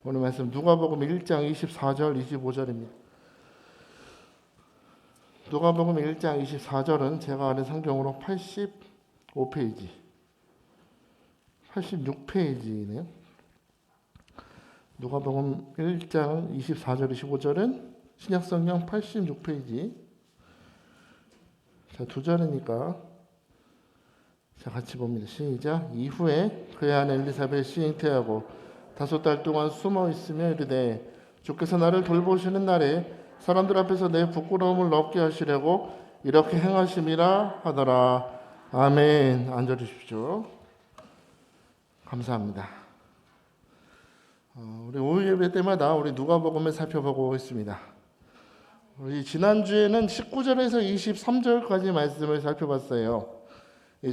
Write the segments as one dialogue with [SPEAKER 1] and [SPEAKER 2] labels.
[SPEAKER 1] 오늘 말씀 누가복음 1장 24절 25절입니다. 누가복음 1장 24절은 제가 아는 성경으로 85페이지, 86페이지네요. 누가복음 1장 24절 25절은 신약성경 86페이지. 자, 두 절이니까 자, 같이 봅니다. 시작. 이후에 그의 아내 엘리사벳이 잉태하고 5달 동안 숨어 있으며 이르되 주께서 나를 돌보시는 날에 사람들 앞에서 내 부끄러움을 없게 하시려고 이렇게 행하심이라 하더라. 아멘. 앉아주십시오. 감사합니다. 우리 오후 예배 때마다 우리 누가복음을 살펴보고 있습니다. 우리 지난주에는 19절에서 23절까지 말씀을 살펴봤어요.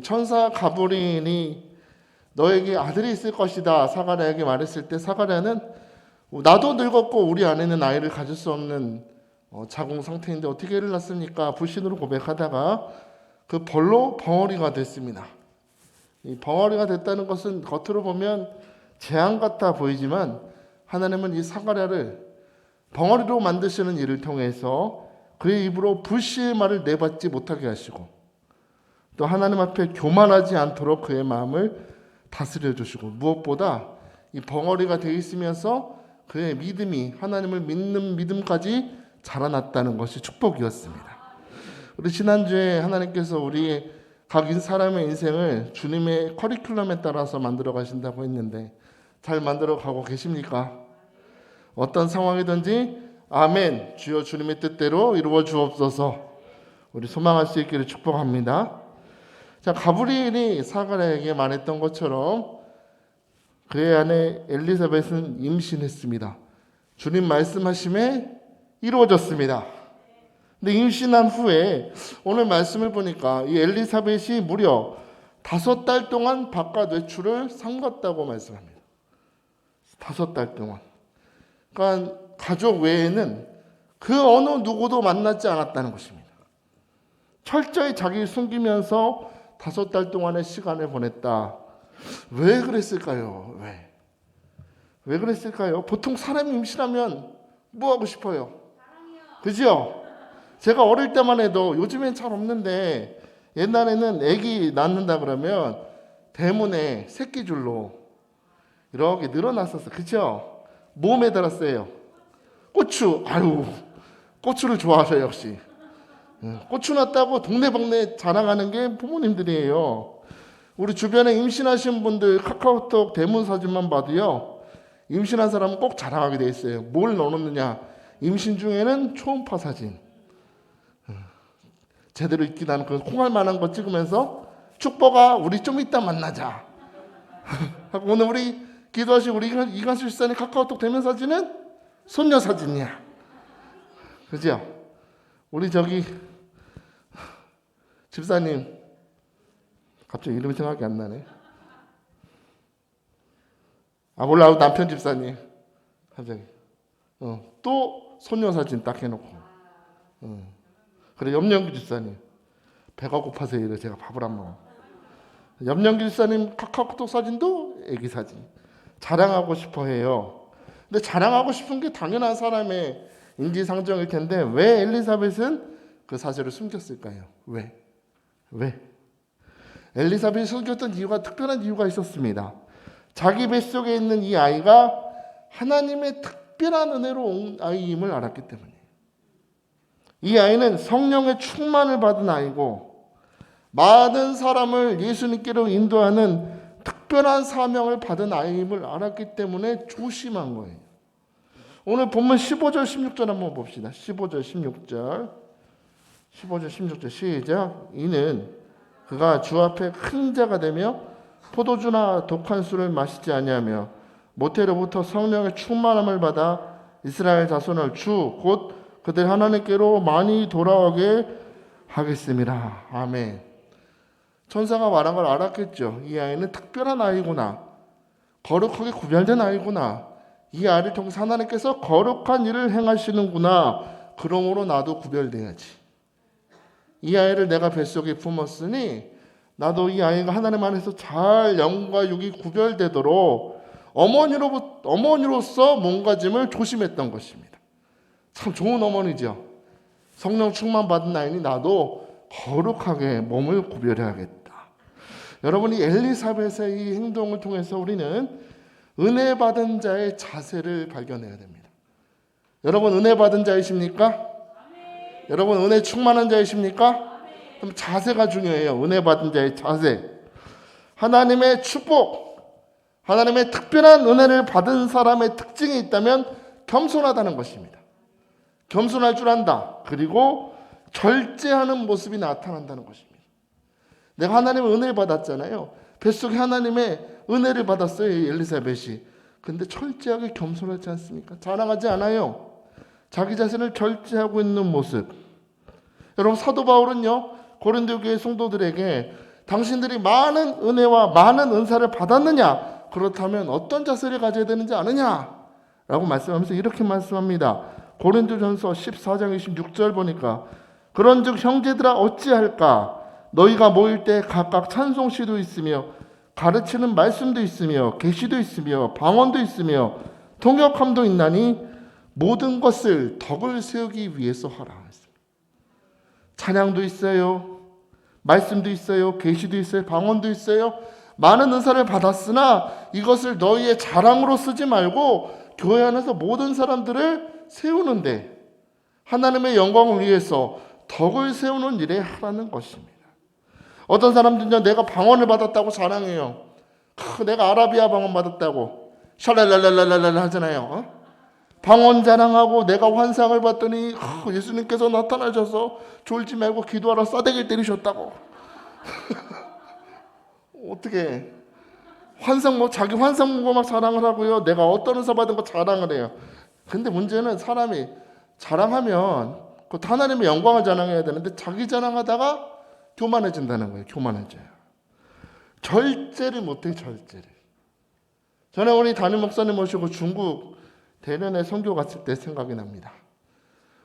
[SPEAKER 1] 천사 가브리엘이 너에게 아들이 있을 것이다 사가랴에게 말했을 때, 사가랴는 나도 늙었고 우리 아내는 아이를 가질 수 없는 자궁 상태인데 어떻게 애를 낳습니까? 불신으로 고백하다가 그 벌로 벙어리가 됐습니다. 이 벙어리가 됐다는 것은 겉으로 보면 재앙 같아 보이지만 하나님은 이 사가랴를 벙어리로 만드시는 일을 통해서 그의 입으로 불씨의 말을 내받지 못하게 하시고 또 하나님 앞에 교만하지 않도록 그의 마음을 다스려 주시고, 무엇보다 이 벙어리가 되어 있으면서 그의 믿음이 하나님을 믿는 믿음까지 자라났다는 것이 축복이었습니다. 우리 지난주에 하나님께서 우리 각 사람의 인생을 주님의 커리큘럼에 따라서 만들어 가신다고 했는데 잘 만들어 가고 계십니까? 어떤 상황이든지 아멘, 주여 주님의 뜻대로 이루어 주옵소서, 우리 소망할 수 있기를 축복합니다. 자, 가브리엘이 사가랴에게 말했던 것처럼 그의 아내 엘리사벳은 임신했습니다. 주님 말씀하심에 이루어졌습니다. 근데 임신한 후에 오늘 말씀을 보니까 이 엘리사벳이 무려 5달 동안 바깥 외출을 삼갔다고 말씀합니다. 5달 동안. 그러니까 가족 외에는 그 어느 누구도 만나지 않았다는 것입니다. 철저히 자기를 숨기면서 5달 동안의 시간을 보냈다. 왜 그랬을까요? 왜 그랬을까요? 보통 사람이 임신하면 뭐 하고 싶어요? 그죠? 제가 어릴 때만 해도, 요즘엔 잘 없는데 옛날에는 아기 낳는다 그러면 대문에 새끼줄로 이렇게 늘어났었어요. 그죠? 뭐 매달았어요? 고추. 아유, 고추를 좋아하셔요, 역시. 고추 났다고 동네방네 자랑하는 게 부모님들이에요. 우리 주변에 임신하신 분들 카카오톡 대문 사진만 봐도요, 임신한 사람은 꼭 자랑하게 돼 있어요. 뭘 넣어놓느냐? 임신 중에는 초음파 사진, 제대로 있긴 않은 그 콩알만한 거 찍으면서 축복아 우리 좀 이따 만나자 하고, 오늘 우리 기도하신 우리 이간수 집사님 카카오톡 대면 사진은 손녀 사진이야. 그죠? 우리 저기 집사님, 갑자기 이름이 생각이 안 나네. 몰라, 남편 집사님 갑자기 또 손녀 사진 딱 해놓고, 그래, 염영기 집사님 배가 고파서 이래 제가 밥을 안 먹어. 염영기 집사님 카카오톡 사진도 애기 사진 자랑하고 싶어 해요. 근데 자랑하고 싶은 게 당연한 사람의 인지상정일 텐데 왜 엘리사벳은 그 사실을 숨겼을까요? 왜? 엘리사벳이 숨겼던 이유가, 특별한 이유가 있었습니다. 자기 뱃속에 있는 이 아이가 하나님의 특별한 은혜로 온 아이임을 알았기 때문이에요. 이 아이는 성령의 충만을 받은 아이고 많은 사람을 예수님께로 인도하는 특별한 사명을 받은 아이임을 알았기 때문에 조심한 거예요. 오늘 본문 15절 16절 한번 봅시다. 15절 16절 시작. 이는 그가 주 앞에 큰 자가 되며 포도주나 독한 술을 마시지 아니하며 모태로부터 성령의 충만함을 받아 이스라엘 자손을 주 곧 그들 하나님께로 많이 돌아오게 하겠습니다. 아멘. 천사가 말한 걸 알았겠죠. 이 아이는 특별한 아이구나, 거룩하게 구별된 아이구나, 이 아이를 통해서 하나님께서 거룩한 일을 행하시는구나, 그러므로 나도 구별돼야지. 이 아이를 내가 뱃속에 품었으니 나도 이 아이가 하나님 안에서 잘 영과 육이 구별되도록 어머니로서 몸가짐을 조심했던 것입니다. 참 좋은 어머니죠. 성령 충만 받은 나이니 나도 거룩하게 몸을 구별해야겠다. 여러분이 엘리사벳의 이 행동을 통해서 우리는 은혜 받은 자의 자세를 발견해야 됩니다. 여러분 은혜 받은 자이십니까? 아멘. 여러분 은혜 충만한 자이십니까? 아멘. 그럼 자세가 중요해요. 은혜 받은 자의 자세. 하나님의 축복, 하나님의 특별한 은혜를 받은 사람의 특징이 있다면 겸손하다는 것입니다. 겸손할 줄 안다. 그리고 절제하는 모습이 나타난다는 것입니다. 내가 하나님의 은혜를 받았잖아요. 뱃속에 하나님의 은혜를 받았어요, 엘리사벳이. 근데 철저하게 겸손하지 않습니까? 자랑하지 않아요. 자기 자신을 절제하고 있는 모습. 여러분 사도 바울은요, 고린도 교회 성도들에게 당신들이 많은 은혜와 많은 은사를 받았느냐? 그렇다면 어떤 자세를 가져야 되는지 아느냐? 라고 말씀하면서 이렇게 말씀합니다. 고린도전서 14장 26절 보니까 그런즉 형제들아 어찌할까? 너희가 모일 때 각각 찬송시도 있으며 가르치는 말씀도 있으며 계시도 있으며 방언도 있으며 통역함도 있나니 모든 것을 덕을 세우기 위해서 하라. 찬양도 있어요. 말씀도 있어요. 계시도 있어요. 방언도 있어요. 많은 은사를 받았으나 이것을 너희의 자랑으로 쓰지 말고 교회 안에서 모든 사람들을 세우는데 하나님의 영광을 위해서 덕을 세우는 일에 하라는 것입니다. 어떤 사람들은요, 내가 방언을 받았다고 자랑해요. 내가 아라비아 방언 받았다고 샬랄랄랄랄랄 하잖아요. 방언 자랑하고 내가 환상을 봤더니 예수님께서 나타나셔서 졸지 말고 기도하라 싸대기를 때리셨다고. 어떻게 환상 자기 환상 보고 막 자랑을 하고요. 내가 어떤 은사 받은 거 자랑을 해요. 근데 문제는 사람이 자랑하면 그 하나님의 영광을 자랑해야 되는데 자기 자랑하다가 교만해진다는 거예요. 교만해져요. 절제를 못해. 절제를. 전에 우리 담임 목사님 모시고 중국 대련에 선교 갔을 때 생각이 납니다.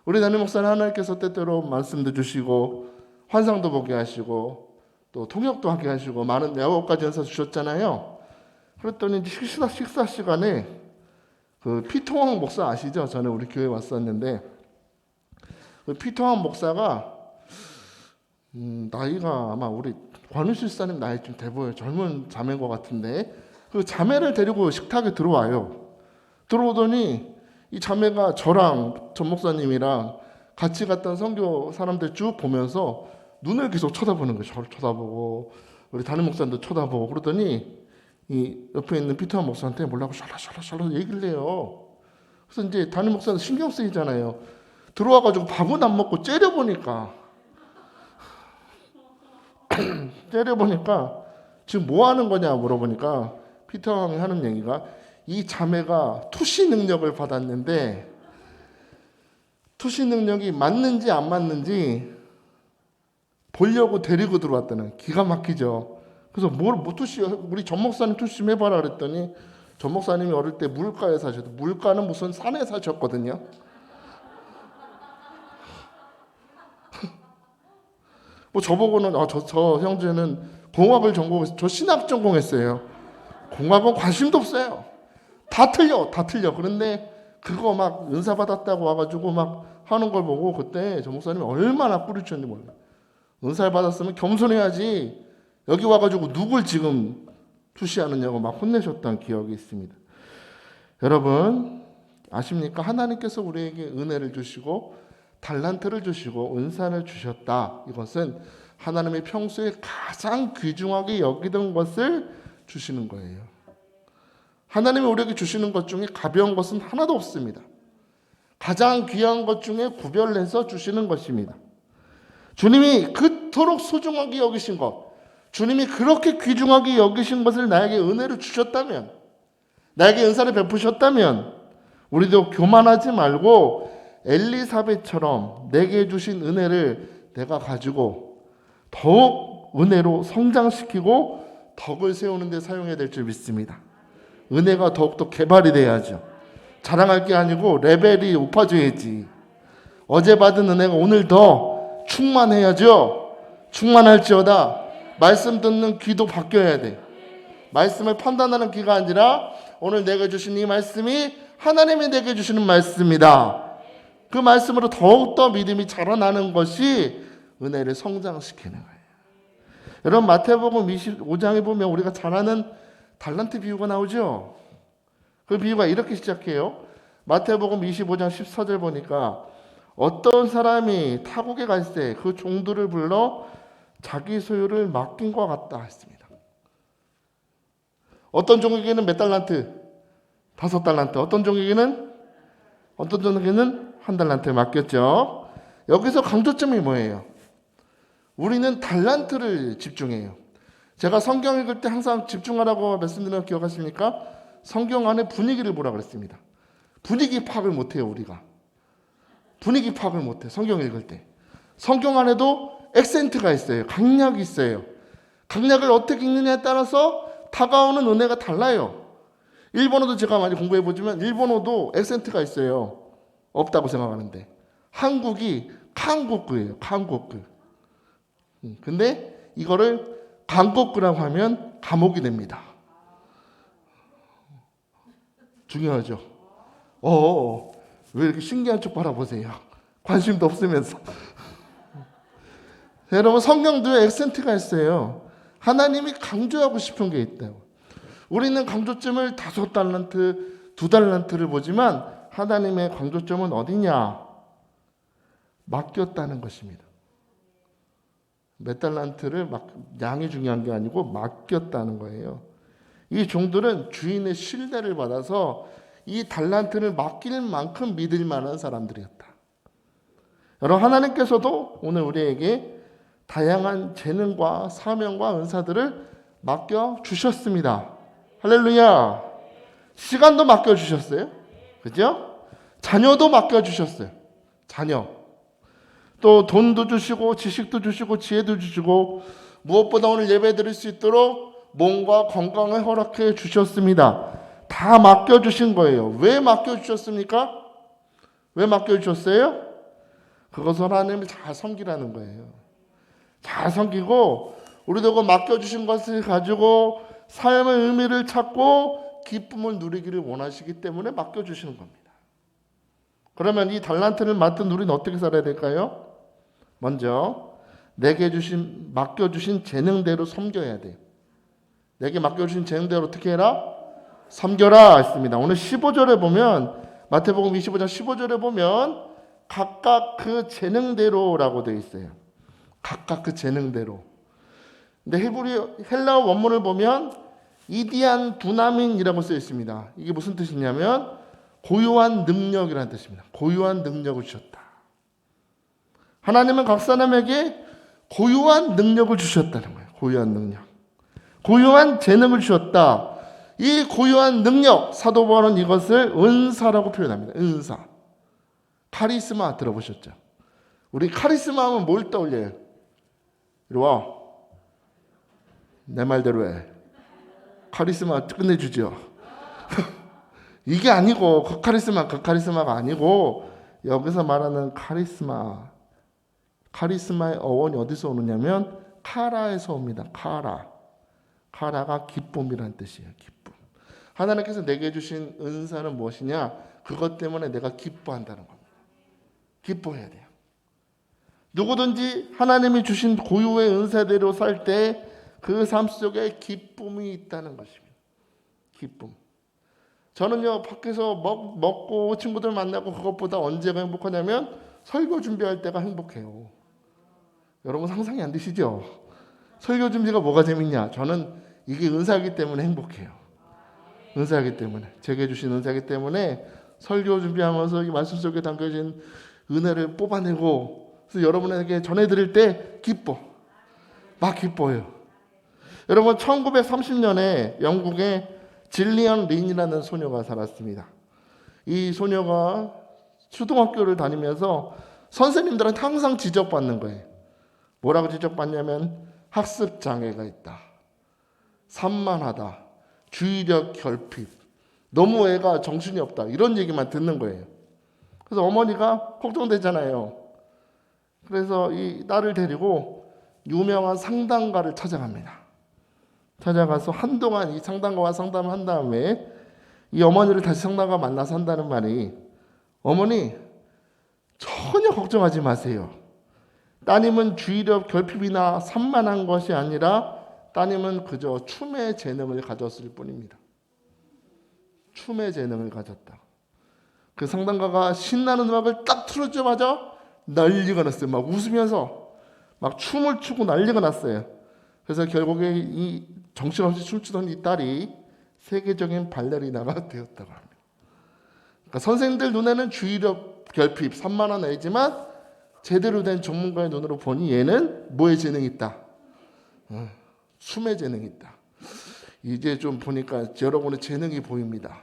[SPEAKER 1] 우리 담임 목사님 하나님께서 때때로 말씀도 주시고 환상도 보게 하시고 또 통역도 하게 하시고 많은 9가지 은사 주셨잖아요. 그랬더니 식사 시간에 그 피통왕 목사 아시죠? 전에 우리 교회 왔었는데 그 피통왕 목사가 나이가 아마 우리 권우실 사님 나이 좀 돼 보여요. 젊은 자매인 것 같은데 그 자매를 데리고 식탁에 들어와요. 들어오더니 이 자매가 저랑 전 목사님이랑 같이 갔던 선교 사람들 쭉 보면서 눈을 계속 쳐다보는 거예요. 저를 쳐다보고 우리 담임 목사님도 쳐다보고 그러더니 이 옆에 있는 피터 목사한테 뭐라고 샬라샬라 얘기를 해요. 그래서 이제 담임 목사는 신경 쓰이잖아요. 들어와가지고 밥은 안 먹고 째려보니까 지금 뭐 하는 거냐 물어보니까 피터 왕이 하는 얘기가 이 자매가 투시 능력을 받았는데 투시 능력이 맞는지 안 맞는지 보려고 데리고 들어왔다는. 기가 막히죠. 그래서 뭐 투시 우리 전 목사님 투시 좀 해봐라 그랬더니 전 목사님이 어릴 때 물가에 사셨고 물가는 무슨 산에 사셨거든요. 뭐 저보고는 저 형제는 공학을 전공해서 저 신학 전공했어요. 공학은 관심도 없어요. 다 틀려. 그런데 그거 막 은사 받았다고 와가지고 막 하는 걸 보고 그때 저 목사님이 얼마나 뿌리쳤는지 몰라요. 은사를 받았으면 겸손해야지 여기 와가지고 누굴 지금 투시하느냐고 막 혼내셨던 기억이 있습니다. 여러분 아십니까? 하나님께서 우리에게 은혜를 주시고 달란트를 주시고 은사를 주셨다. 이것은 하나님의 평소에 가장 귀중하게 여기던 것을 주시는 거예요. 하나님이 우리에게 주시는 것 중에 가벼운 것은 하나도 없습니다. 가장 귀한 것 중에 구별해서 주시는 것입니다. 주님이 그토록 소중하게 여기신 것, 주님이 그렇게 귀중하게 여기신 것을 나에게 은혜를 주셨다면, 나에게 은사를 베푸셨다면 우리도 교만하지 말고 엘리사벳처럼 내게 주신 은혜를 내가 가지고 더욱 은혜로 성장시키고 덕을 세우는 데 사용해야 될 줄 믿습니다. 은혜가 더욱더 개발이 돼야죠. 자랑할 게 아니고 레벨이 높아져야지. 어제 받은 은혜가 오늘 더 충만해야죠. 충만할지어다. 말씀 듣는 귀도 바뀌어야 돼. 말씀을 판단하는 귀가 아니라 오늘 내게 주신 이 말씀이 하나님이 내게 주시는 말씀이다. 그 말씀으로 더욱더 믿음이 자라나는 것이 은혜를 성장시키는 거예요. 여러분 마태복음 25장에 보면 우리가 잘 아는 달란트 비유가 나오죠. 그 비유가 이렇게 시작해요. 마태복음 25장 14절 보니까 어떤 사람이 타국에 갈 때 그 종들을 불러 자기 소유를 맡긴 것 같다 했습니다. 어떤 종에게는 몇 달란트? 5달란트. 어떤 종에게는 1달란트 맡겼죠. 여기서 강조점이 뭐예요? 우리는 달란트를 집중해요. 제가 성경 읽을 때 항상 집중하라고 말씀드리는 거 기억하십니까? 성경 안에 분위기를 보라 그랬습니다. 분위기 파악을 못해요, 우리가. 분위기 파악을 못해, 성경 읽을 때. 성경 안에도 액센트가 있어요. 강약이 있어요. 강약을 어떻게 읽느냐에 따라서 다가오는 은혜가 달라요. 일본어도 제가 많이 공부해보지만 일본어도 액센트가 있어요. 없다고 생각하는데. 한국이 칸국구예요. 칸국구. 근데 이거를 강국구라고 하면 감옥이 됩니다. 중요하죠. 왜 이렇게 신기한 쪽 바라보세요? 관심도 없으면서. 여러분 성경도 액센트가 있어요. 하나님이 강조하고 싶은 게 있다고. 우리는 강조점을 5달란트, 2달란트를 보지만 하나님의 강조점은 어디냐? 맡겼다는 것입니다. 몇 달란트를 양이 중요한 게 아니고 맡겼다는 거예요. 이 종들은 주인의 신뢰를 받아서 이 달란트를 맡길 만큼 믿을 만한 사람들이었다. 여러분 하나님께서도 오늘 우리에게 다양한 재능과 사명과 은사들을 맡겨주셨습니다. 할렐루야. 시간도 맡겨주셨어요. 그죠? 자녀도 맡겨주셨어요. 자녀. 또 돈도 주시고 지식도 주시고 지혜도 주시고 무엇보다 오늘 예배 드릴 수 있도록 몸과 건강을 허락해 주셨습니다. 다 맡겨주신 거예요. 왜 맡겨주셨습니까? 왜 맡겨주셨어요? 그것을 하나님이 잘 섬기라는 거예요. 잘 섬기고 우리도 그 맡겨주신 것을 가지고 삶의 의미를 찾고 기쁨을 누리기를 원하시기 때문에 맡겨주시는 겁니다. 그러면 이 달란트를 맡은 우리는 어떻게 살아야 될까요? 먼저 내게 맡겨주신 재능대로 섬겨야 돼요. 내게 맡겨주신 재능대로 어떻게 해라? 섬겨라 했습니다. 오늘 15절에 보면 마태복음 25장 15절에 보면 각각 그 재능대로라고 되어 있어요. 각각 그 재능대로. 근데 헬라어 원문을 보면 이디안 두나민이라고 쓰여 있습니다. 이게 무슨 뜻이냐면 고유한 능력이라는 뜻입니다. 고유한 능력을 주셨다. 하나님은 각 사람에게 고유한 능력을 주셨다는 거예요. 고유한 능력. 고유한 재능을 주셨다. 이 고유한 능력, 사도 바울은 이것을 은사라고 표현합니다. 은사. 카리스마 들어보셨죠? 우리 카리스마 하면 뭘 떠올려요? 이리 와. 내 말대로 해. 카리스마 끝내주죠. 이게 아니고 그 카리스마가 아니고 여기서 말하는 카리스마의 어원이 어디서 오느냐면 카라에서 옵니다. 카라가 기쁨이라는 뜻이에요. 기쁨. 하나님께서 내게 주신 은사는 무엇이냐? 그것 때문에 내가 기뻐한다는 겁니다. 기뻐해야 돼요. 누구든지 하나님이 주신 고유의 은사대로 살 때 그 삶 속에 기쁨이 있다는 것입니다. 기쁨. 저는요 밖에서 먹고 친구들 만나고 그것보다 언제가 행복하냐면 설교 준비할 때가 행복해요. 여러분 상상이 안 되시죠? 설교 준비가 뭐가 재밌냐? 저는 이게 은사이기 때문에 행복해요. 은사이기 때문에 제게 주신 은사이기 때문에 설교 준비하면서 이 말씀 속에 담겨진 은혜를 뽑아내고 그래서 여러분에게 전해드릴 때 막 기뻐요. 여러분 1930년에 영국에 질리언 린이라는 소녀가 살았습니다. 이 소녀가 초등학교를 다니면서 선생님들한테 항상 지적받는 거예요. 뭐라고 지적받냐면 학습 장애가 있다. 산만하다. 주의력 결핍. 너무 애가 정신이 없다. 이런 얘기만 듣는 거예요. 그래서 어머니가 걱정되잖아요. 그래서 이 딸을 데리고 유명한 상담가를 찾아갑니다. 찾아가서 한동안 이 상담가와 상담을 한 다음에 이 어머니를 다시 성나가 만나서 한다는 말이, 어머니 전혀 걱정하지 마세요. 따님은 주의력 결핍이나 산만한 것이 아니라 따님은 그저 춤의 재능을 가졌을 뿐입니다. 춤의 재능을 가졌다. 그 상담가가 신나는 음악을 딱 틀어주자마자 난리가 났어요. 막 웃으면서 막 춤을 추고 난리가 났어요. 그래서 결국에 이 정신없이 춤추던 이 딸이 세계적인 발레리나가 되었다고 합니다. 그러니까 선생님들 눈에는 주의력 결핍, 산만한 애지만 제대로 된 전문가의 눈으로 보니 얘는 뭐에 재능이 있다? 춤에 재능이 있다. 이제 좀 보니까 여러분의 재능이 보입니다.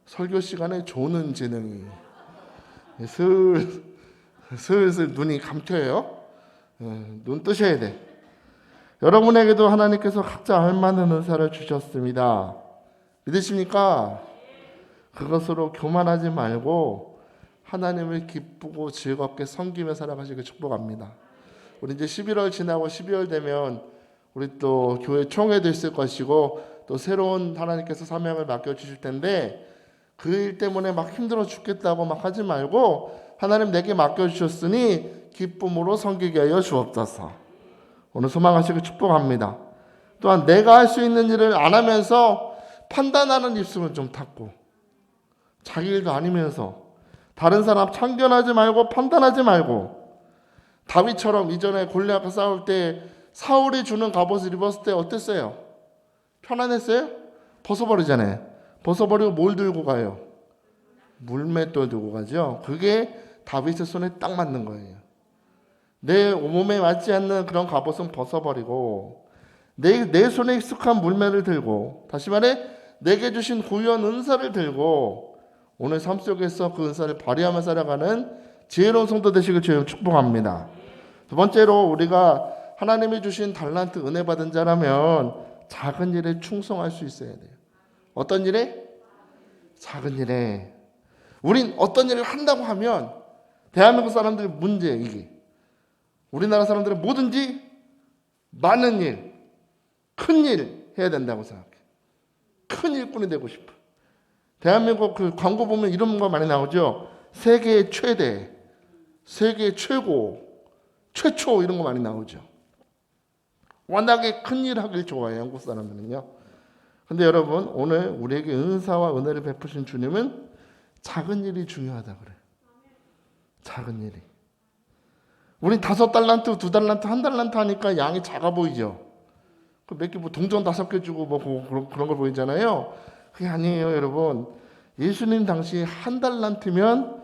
[SPEAKER 1] 설교 시간에 조는 재능이 슬슬 눈이 감겨요. 눈 뜨셔야 돼. 여러분에게도 하나님께서 각자 알맞는 은사를 주셨습니다. 믿으십니까? 그것으로 교만하지 말고 하나님을 기쁘고 즐겁게 섬기며 살아가시길 축복합니다. 우리 이제 11월 지나고 12월 되면 우리 또 교회 총회도 있을 것이고 또 새로운 하나님께서 사명을 맡겨주실 텐데 그 일 때문에 막 힘들어 죽겠다고 막 하지 말고 하나님 내게 맡겨주셨으니 기쁨으로 섬기게 하여 주옵소서. 오늘 소망하시길 축복합니다. 또한 내가 할 수 있는 일을 안 하면서 판단하는 입술은 좀 닫고 자기 일도 아니면서 다른 사람 참견하지 말고 판단하지 말고 다윗처럼 이전에 골리앗과 싸울 때 사울이 주는 갑옷을 입었을 때 어땠어요? 편안했어요? 벗어버리잖아요. 벗어버리고 뭘 들고 가요? 물맷돌 들고 가죠. 그게 다윗의 손에 딱 맞는 거예요. 내 몸에 맞지 않는 그런 갑옷은 벗어버리고 내 손에 익숙한 물맷을 들고, 다시 말해 내게 주신 고유한 은사를 들고 오늘 삶 속에서 그 은사를 발휘하며 살아가는 지혜로운 성도 되시길 주님 축복합니다. 두 번째로 우리가 하나님이 주신 달란트 은혜 받은 자라면 작은 일에 충성할 수 있어야 돼요. 어떤 일에? 작은 일에. 우린 어떤 일을 한다고 하면 대한민국 사람들의 문제 이게 우리나라 사람들은 뭐든지 많은 일, 큰 일 해야 된다고 생각해. 큰 일꾼이 되고 싶어. 대한민국 그 광고 보면 이런 거 많이 나오죠. 세계 최대, 세계 최고, 최초 이런 거 많이 나오죠. 워낙에 큰 일 하길 좋아해요. 한국 사람들은요. 근데 여러분 오늘 우리에게 은사와 은혜를 베푸신 주님은 작은 일이 중요하다 그래요. 작은 일이. 우린 5달란트, 2달란트, 1달란트 하니까 양이 작아 보이죠. 몇 개 뭐 동전 5개 주고 뭐 그런 걸 보이잖아요. 그게 아니에요, 여러분. 예수님 당시 1달란트면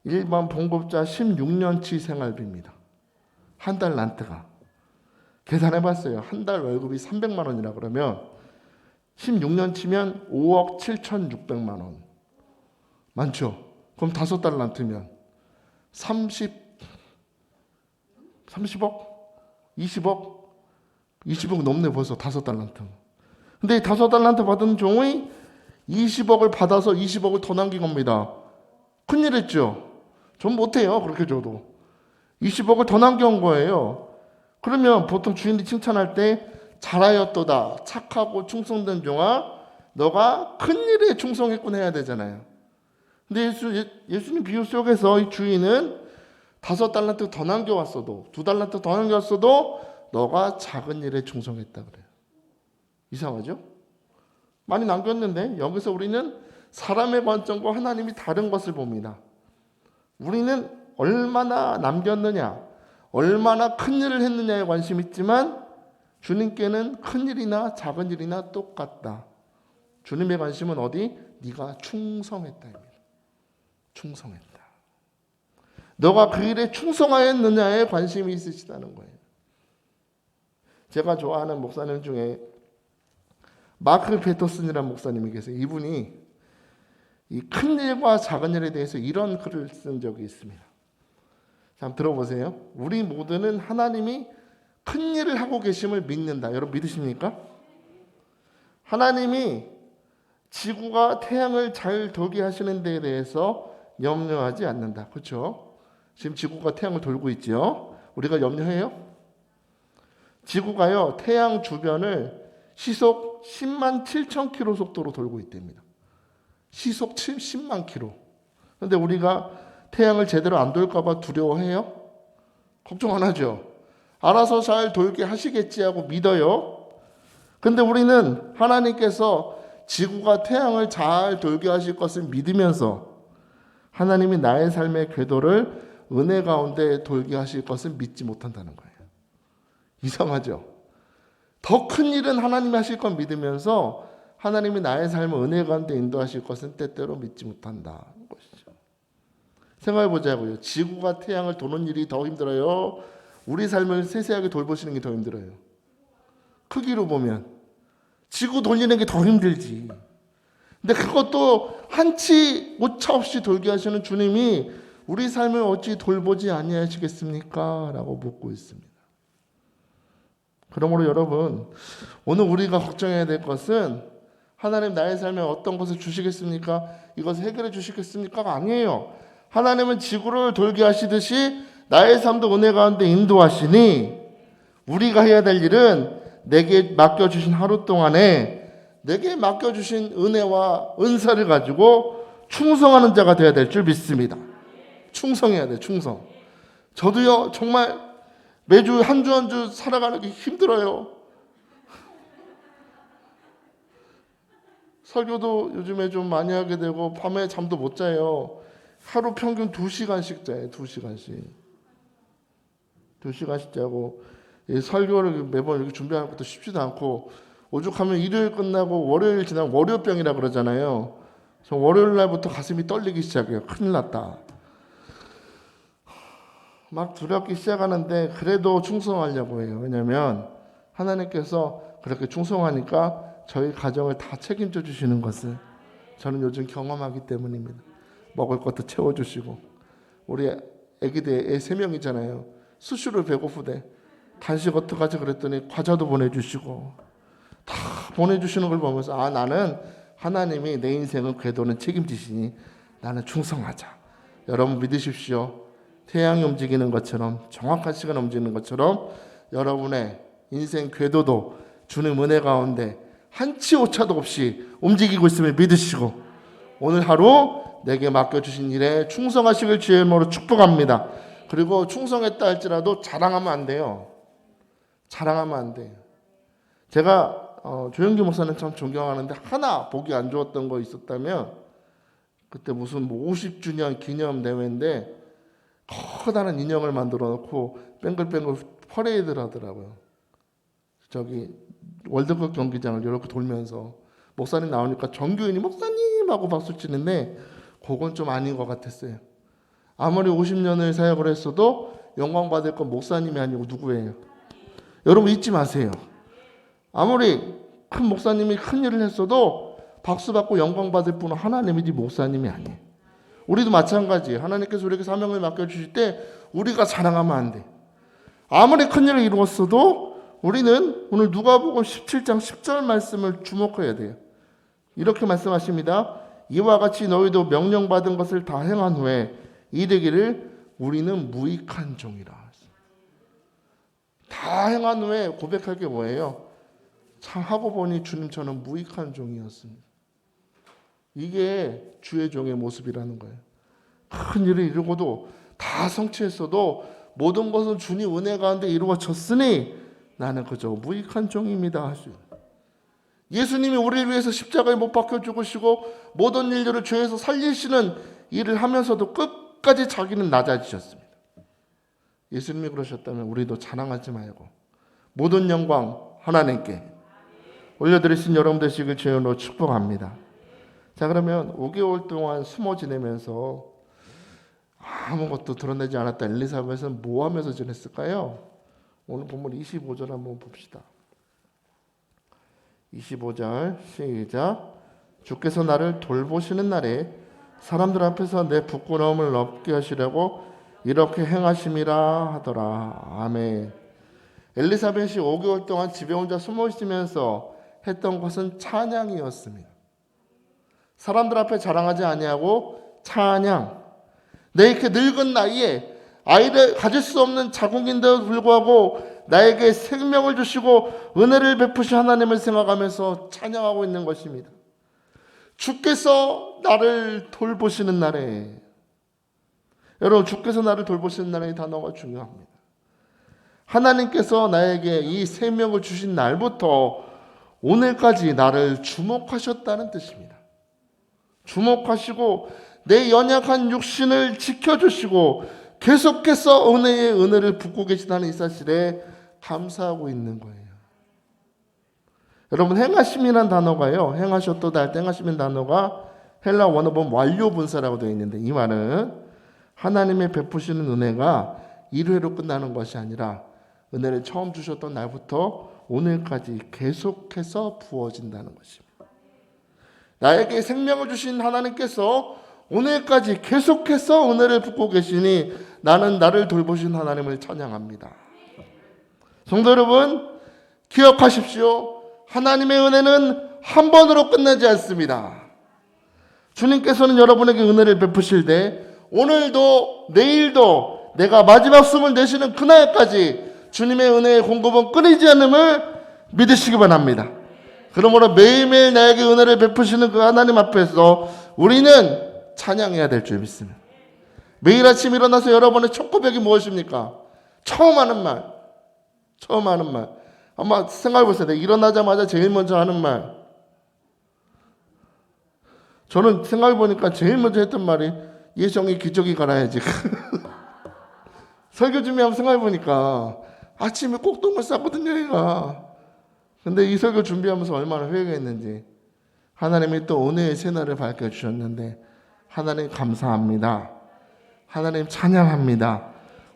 [SPEAKER 1] 일반 봉급자 16년치 생활비입니다. 1달란트가. 계산해봤어요. 한 달 월급이 300만 원이라 그러면 16년치면 5억 7,600만 원. 많죠? 그럼 5달란트면 30억? 20억? 20억 넘네 벌써 5달란트. 근데 이 5달란트 받은 종이 20억을 받아서 20억을 더 남긴 겁니다. 큰일 했죠? 전 못해요. 그렇게 줘도. 20억을 더 남겨온 거예요. 그러면 보통 주인이 칭찬할 때 잘하였도다. 착하고 충성된 종아, 너가 큰 일에 충성했군 해야 되잖아요. 근데 예수님 비유 속에서 이 주인은 5달란트 더 남겨왔어도 2달란트 더 남겨왔어도 너가 작은 일에 충성했다 그래요. 이상하죠? 많이 남겼는데 여기서 우리는 사람의 관점과 하나님이 다른 것을 봅니다. 우리는 얼마나 남겼느냐, 얼마나 큰 일을 했느냐에 관심이 있지만 주님께는 큰 일이나 작은 일이나 똑같다. 주님의 관심은 어디? 네가 충성했다입니다. 충성했다. 너가 그 일에 충성하였느냐에 관심이 있으시다는 거예요. 제가 좋아하는 목사님 중에 마크 베터슨이라는 목사님이 계세요. 이분이 이 큰 일과 작은 일에 대해서 이런 글을 쓴 적이 있습니다. 한번 들어보세요. 우리 모두는 하나님이 큰 일을 하고 계심을 믿는다. 여러분 믿으십니까? 하나님이 지구가 태양을 잘 돌게 하시는 데에 대해서 염려하지 않는다. 그렇죠? 지금 지구가 태양을 돌고 있죠. 우리가 염려해요? 지구가요 태양 주변을 시속 10만 7천 킬로 속도로 돌고 있답니다. 시속 10만 킬로. 그런데 우리가 태양을 제대로 안 돌까봐 두려워해요? 걱정 안 하죠. 알아서 잘 돌게 하시겠지 하고 믿어요. 근데 우리는 하나님께서 지구가 태양을 잘 돌게 하실 것을 믿으면서 하나님이 나의 삶의 궤도를 은혜 가운데 돌게 하실 것을 믿지 못한다는 거예요. 이상하죠? 더 큰 일은 하나님이 하실 건 믿으면서 하나님이 나의 삶을 은혜 가운데 인도하실 것은 때때로 믿지 못한다는 것이죠. 생각해 보자고요. 지구가 태양을 도는 일이 더 힘들어요? 우리 삶을 세세하게 돌보시는 게 더 힘들어요? 크기로 보면 지구 돌리는 게 더 힘들지. 근데 그것도 한치 오차 없이 돌게 하시는 주님이 우리 삶을 어찌 돌보지 아니하시겠습니까? 라고 묻고 있습니다. 그러므로 여러분, 오늘 우리가 걱정해야 될 것은 하나님 나의 삶에 어떤 것을 주시겠습니까? 이것을 해결해 주시겠습니까?가 아니에요. 하나님은 지구를 돌게 하시듯이 나의 삶도 은혜 가운데 인도하시니 우리가 해야 될 일은 내게 맡겨주신 하루 동안에 내게 맡겨주신 은혜와 은사를 가지고 충성하는 자가 되어야 될 줄 믿습니다. 충성해야 돼, 충성. 저도요, 정말 매주 한 주 한 주 살아가는 게 힘들어요. 설교도 요즘에 좀 많이 하게 되고 밤에 잠도 못 자요. 하루 평균 2시간씩 자요. 2시간씩. 2시간씩 자고 설교를 매번 이렇게 준비하는 것도 쉽지도 않고 오죽하면 일요일 끝나고 월요일 지나면 월요병이라 그러잖아요. 저 월요일 날부터 가슴이 떨리기 시작해요. 큰일 났다. 막 두렵기 시작하는데 그래도 충성하려고 해요. 왜냐하면 하나님께서 그렇게 충성하니까 저희 가정을 다 책임져 주시는 것을 저는 요즘 경험하기 때문입니다. 먹을 것도 채워주시고 우리 애기들 애 3명이잖아요. 수시로 배고프대. 간식 어떡하지 그랬더니 과자도 보내주시고 다 보내주시는 걸 보면서 나는 하나님이 내 인생을 궤도는 책임지시니 나는 충성하자. 여러분 믿으십시오. 태양이 움직이는 것처럼 정확한 시간에 움직이는 것처럼 여러분의 인생 궤도도 주님 은혜 가운데 한치 오차도 없이 움직이고 있음을 믿으시고 오늘 하루 내게 맡겨주신 일에 충성하시길 주의 이름으로 축복합니다. 그리고 충성했다 할지라도 자랑하면 안 돼요. 자랑하면 안 돼요. 제가 조영기 목사님 참 존경하는데 하나 보기 안 좋았던 거 있었다면 그때 무슨 50주년 기념 대회인데 커다란 인형을 만들어 놓고 뱅글뱅글 퍼레이드를 하더라고요. 저기 월드컵 경기장을 이렇게 돌면서 목사님 나오니까 정교인이 목사님 하고 박수 치는데 그건 좀 아닌 것 같았어요. 아무리 50년을 사역을 했어도 영광 받을 건 목사님이 아니고 누구예요? 여러분 잊지 마세요. 아무리 큰 목사님이 큰 일을 했어도 박수 받고 영광 받을 분은 하나님이지 목사님이 아니에요. 우리도 마찬가지예요. 하나님께서 우리에게 사명을 맡겨주실 때 우리가 자랑하면 안 돼. 아무리 큰 일을 이루었어도 우리는 오늘 누가복음 17장 10절 말씀을 주목해야 돼요. 이렇게 말씀하십니다. 이와 같이 너희도 명령받은 것을 다 행한 후에 이르기를 우리는 무익한 종이라. 다 행한 후에 고백할 게 뭐예요? 참 하고 보니 주님 저는 무익한 종이었습니다. 이게 주의 종의 모습이라는 거예요. 큰 일을 이루고도 다 성취했어도 모든 것은 주님 은혜 가운데 이루어졌으니 나는 그저 무익한 종입니다. 예수님이 우리를 위해서 십자가에 못 박혀 죽으시고 모든 인류를 죄에서 살리시는 일을 하면서도 끝까지 자기는 낮아지셨습니다. 예수님이 그러셨다면 우리도 자랑하지 말고 모든 영광 하나님께 올려드리신 여러분 되시길 주님으로 축복합니다. 자, 그러면 5개월 동안 숨어 지내면서 아무것도 드러내지 않았다 엘리사벳은 뭐 하면서 지냈을까요? 오늘 본문 25절 한번 봅시다. 25절 시작. 주께서 나를 돌보시는 날에 사람들 앞에서 내 부끄러움을 없게 하시려고 이렇게 행하심이라 하더라. 아멘. 엘리사벳이 5개월 동안 집에 혼자 숨어 있으면서 했던 것은 찬양이었습니다. 사람들 앞에 자랑하지 아니하고 찬양. 내 이렇게 늙은 나이에 아이를 가질 수 없는 자궁인데도 불구하고 나에게 생명을 주시고 은혜를 베푸신 하나님을 생각하면서 찬양하고 있는 것입니다. 주께서 나를 돌보시는 날에, 여러분 주께서 나를 돌보시는 날에 이 단어가 중요합니다. 하나님께서 나에게 이 생명을 주신 날부터 오늘까지 나를 주목하셨다는 뜻입니다. 주목하시고 내 연약한 육신을 지켜주시고 계속해서 은혜의 은혜를 붓고 계시다는 이 사실에 감사하고 있는 거예요. 여러분 행하심이란 단어가요, 행하셨도다 할 때 행하심이란 단어가 헬라 원어 보면 완료 분사라고 되어 있는데, 이 말은 하나님의 베푸시는 은혜가 1회로 끝나는 것이 아니라 은혜를 처음 주셨던 날부터 오늘까지 계속해서 부어진다는 것입니다. 나에게 생명을 주신 하나님께서 오늘까지 계속해서 은혜를 붓고 계시니 나는 나를 돌보신 하나님을 찬양합니다. 성도 여러분, 기억하십시오. 하나님의 은혜는 한 번으로 끝나지 않습니다. 주님께서는 여러분에게 은혜를 베푸실 때 오늘도 내일도 내가 마지막 숨을 내쉬는 그날까지 주님의 은혜의 공급은 끊이지 않음을 믿으시기 바랍니다. 그러므로 매일매일 나에게 은혜를 베푸시는 그 하나님 앞에서 우리는 찬양해야 될 줄 믿습니다. 매일 아침 일어나서 여러분의 첫 고백이 무엇입니까? 처음 하는 말. 한번 생각해 보세요. 내가 일어나자마자 제일 먼저 하는 말. 저는 생각해 보니까 제일 먼저 했던 말이 예정이 기저귀 갈아야지. 설교 준비하면 생각해 보니까 아침에 꼭 똥을 싸거든요, 얘가. 근데 이 설교 준비하면서 얼마나 회개했는지. 하나님이 또 오늘의 새날을 밝혀주셨는데 하나님 감사합니다. 하나님 찬양합니다.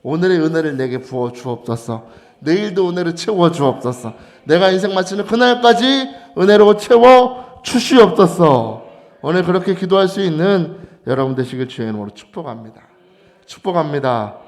[SPEAKER 1] 오늘의 은혜를 내게 부어 주옵소서. 내일도 은혜를 채워 주옵소서. 내가 인생 마치는 그날까지 은혜로 채워 주시옵소서. 오늘 그렇게 기도할 수 있는 여러분 되시길 주의 이름으로 축복합니다. 축복합니다.